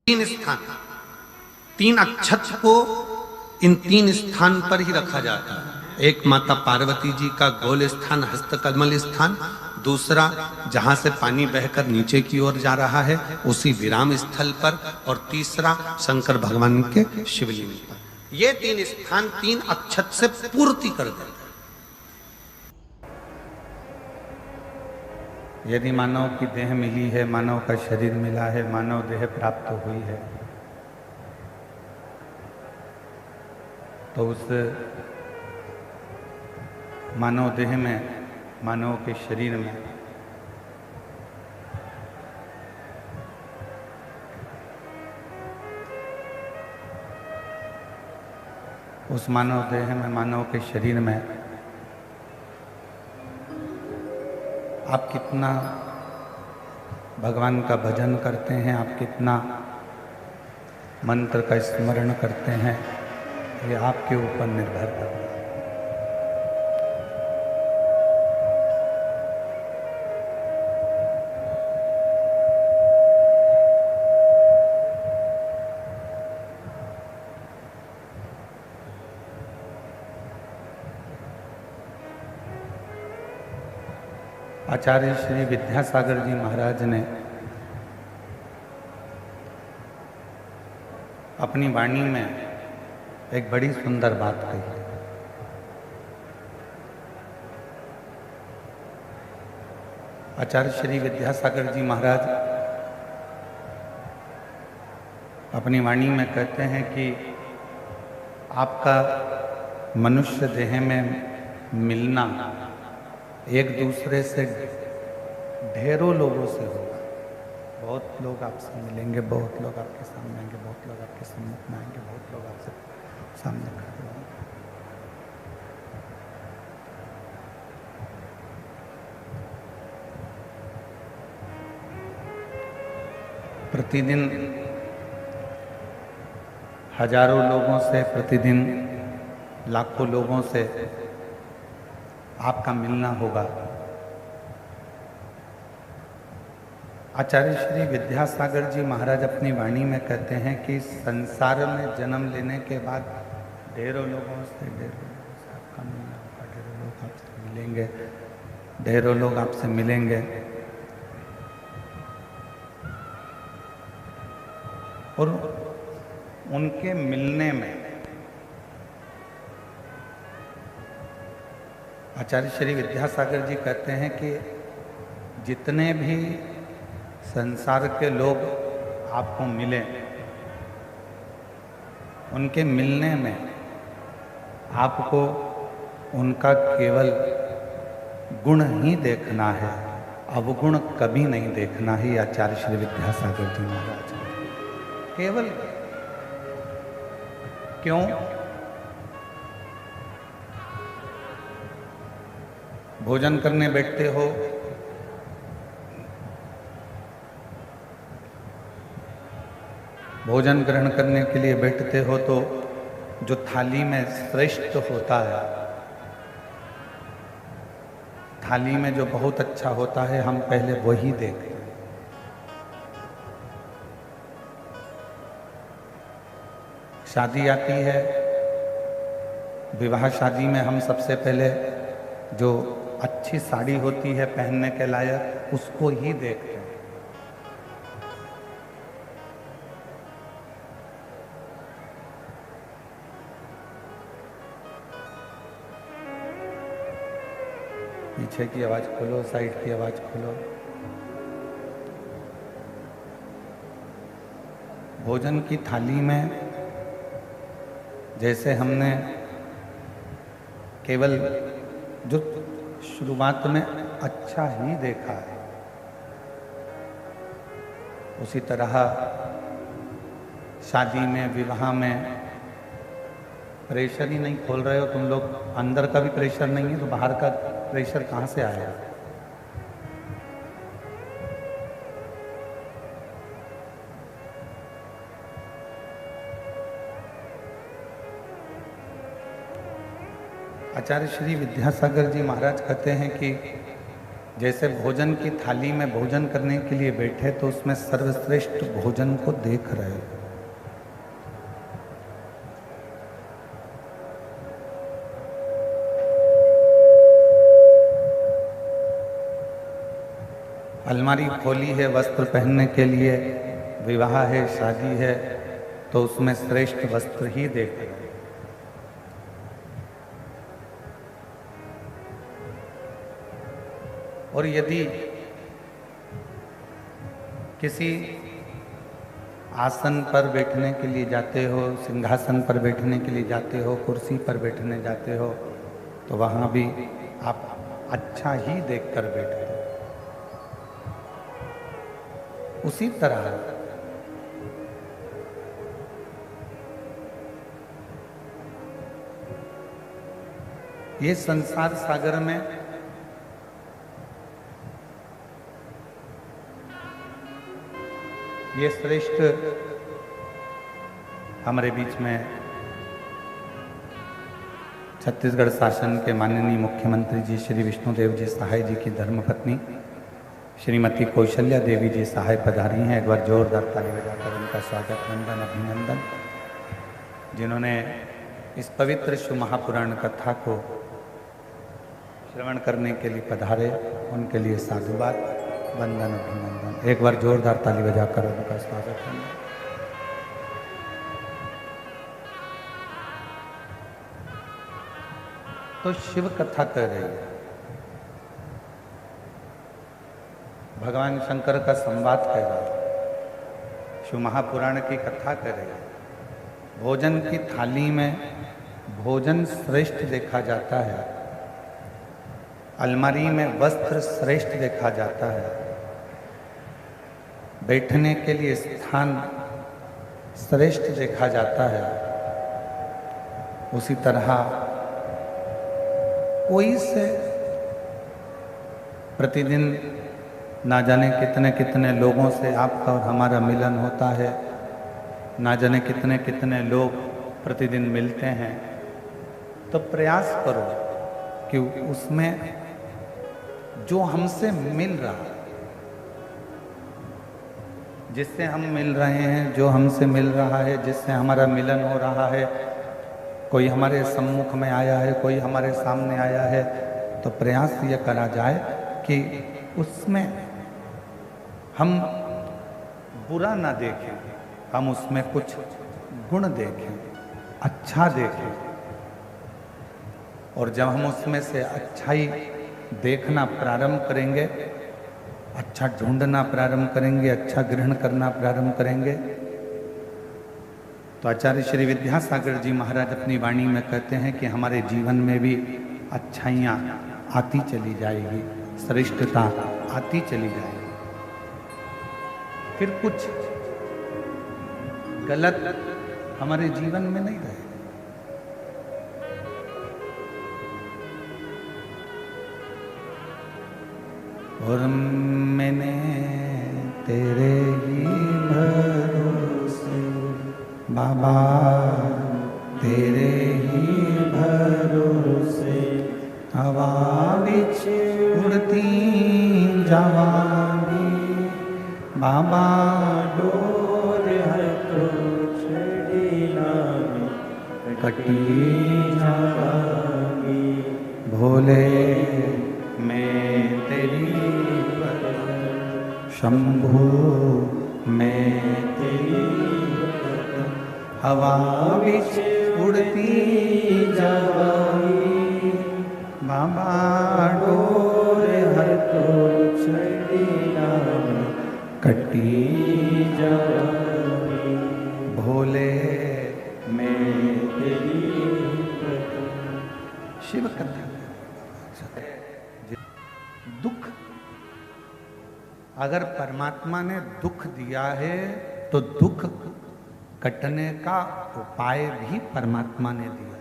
तीन स्थान, तीन अक्षत को इन तीन स्थान पर ही रखा जाता है। एक माता पार्वती जी का गोल स्थान हस्तकमल स्थान, दूसरा जहां से पानी बहकर नीचे की ओर जा रहा है उसी विराम स्थल पर, और तीसरा शंकर भगवान के शिवलिंग पर। ये तीन स्थान तीन अक्षत से पूर्ति कर देते। यदि मानव की देह मिली है, मानव का शरीर मिला है, मानव देह प्राप्त हुई है, तो उस मानव देह में, मानव के शरीर में उस मानव देह में, मानव के शरीर में आप कितना भगवान का भजन करते हैं, आप कितना मंत्र का स्मरण करते हैं, ये आपके ऊपर निर्भर करता है। आचार्य श्री विद्यासागर जी महाराज ने अपनी वाणी में एक बड़ी सुंदर बात कही। आचार्य श्री विद्यासागर जी महाराज अपनी वाणी में कहते हैं कि आपका मनुष्य देह में मिलना एक दूसरे से ढेरों लोगों से होगा। बहुत लोग आपसे मिलेंगे, बहुत लोग आपके सामने आएंगे, बहुत लोग आपके सम्मुख में आएंगे, बहुत लोग आपसे सामने खड़े होंगे। प्रतिदिन हजारों लोगों से, प्रतिदिन लाखों लोगों से आपका मिलना होगा। आचार्य श्री विद्यासागर जी महाराज अपनी वाणी में कहते हैं कि संसार में जन्म लेने के बाद ढेरों लोगों से आपका मिलना होगा, ढेरों लोग आपसे मिलेंगे, ढेरों लोग आपसे मिलेंगे। और उनके मिलने में आचार्य श्री विद्यासागर जी कहते हैं कि जितने भी संसार के लोग आपको मिले, उनके मिलने में आपको उनका केवल गुण ही देखना है, अवगुण कभी नहीं देखना ही। आचार्य श्री विद्यासागर जी महाराज केवल क्यों? भोजन करने बैठते हो, भोजन ग्रहण करने के लिए बैठते हो, तो जो थाली में श्रेष्ठ होता है, थाली में जो बहुत अच्छा होता है, हम पहले वही देखते हैं। शादी आती है, विवाह शादी में हम सबसे पहले जो अच्छी साड़ी होती है पहनने के लायक, उसको ही देखते हैं। पीछे की आवाज खोलो, साइड की आवाज खोलो। भोजन की थाली में जैसे हमने केवल जो शुरुआत में अच्छा ही देखा है, उसी तरह शादी में, विवाह में प्रेशर ही नहीं खोल रहे हो तुम लोग, अंदर का भी प्रेशर नहीं है तो बाहर का प्रेशर कहाँ से आएगा? आचार्य श्री विद्यासागर जी महाराज कहते हैं कि जैसे भोजन की थाली में भोजन करने के लिए बैठे तो उसमें सर्वश्रेष्ठ भोजन को देख रहे। अलमारी खोली है वस्त्र पहनने के लिए, विवाह है, शादी है, तो उसमें श्रेष्ठ वस्त्र ही देख रहे। और यदि किसी आसन पर बैठने के लिए जाते हो, सिंहासन पर बैठने के लिए जाते हो, कुर्सी पर बैठने जाते हो, तो वहाँ भी आप अच्छा ही देखकर बैठते हो। उसी तरह ये संसार सागर में ये श्रेष्ठ हमारे बीच में छत्तीसगढ़ शासन के माननीय मुख्यमंत्री जी श्री विष्णुदेव जी सहाय जी की धर्मपत्नी श्रीमती कौशल्या देवी जी सहाय पधारी हैं। एक बार जोरदार ताली बजाकर उनका स्वागत, वंदन, अभिनंदन। जिन्होंने इस पवित्र शिव महापुराण कथा को श्रवण करने के लिए पधारे, उनके लिए साधुवाद, वंदन, अभिनंदन। एक बार जोरदार ताली बजाकर उनका स्वागत करें। तो शिव कथा कर रही है, भगवान शंकर का संवाद कर रहा है, शिव महापुराण की कथा कर रही है। भोजन की थाली में भोजन श्रेष्ठ देखा जाता है, अलमारी में वस्त्र श्रेष्ठ देखा जाता है, बैठने के लिए स्थान श्रेष्ठ देखा जाता है। उसी तरह कोई से प्रतिदिन ना जाने कितने कितने लोगों से आपका और हमारा मिलन होता है, ना जाने कितने कितने लोग प्रतिदिन मिलते हैं। तो प्रयास करो कि उसमें जो हमसे मिल रहा है, जिससे हम मिल रहे हैं, जो हमसे मिल रहा है, जिससे हमारा मिलन हो रहा है, कोई हमारे सम्मुख में आया है, कोई हमारे सामने आया है, तो प्रयास ये करा जाए कि उसमें हम बुरा ना देखें, हम उसमें कुछ गुण देखें, अच्छा देखें। और जब हम उसमें से अच्छाई देखना प्रारंभ करेंगे, अच्छा ढूंढना प्रारंभ करेंगे, अच्छा ग्रहण करना प्रारंभ करेंगे, तो आचार्य श्री विद्यासागर जी महाराज अपनी वाणी में कहते हैं कि हमारे जीवन में भी अच्छाइयाँ आती चली जाएगी, श्रेष्ठता आती चली जाएगी। फिर कुछ गलत हमारे जीवन में नहीं रहेगा। और मैंने तेरे ही भरोसे बाबा, तेरे ही भरोसे हवा बिच उड़ती जवानी बाबा, डोर है तो छड़ी नामी कटी जावानी। भोले मैं तेरी शंभू मैं तेरी हवा बिच उड़ती जवानी बाबा, डोर हर तो छड़ी नामी कटी जावानी। भोले मैं तेरी शिव कथा। दुख, अगर परमात्मा ने दुख दिया है तो दुख कटने का उपाय भी परमात्मा ने दिया।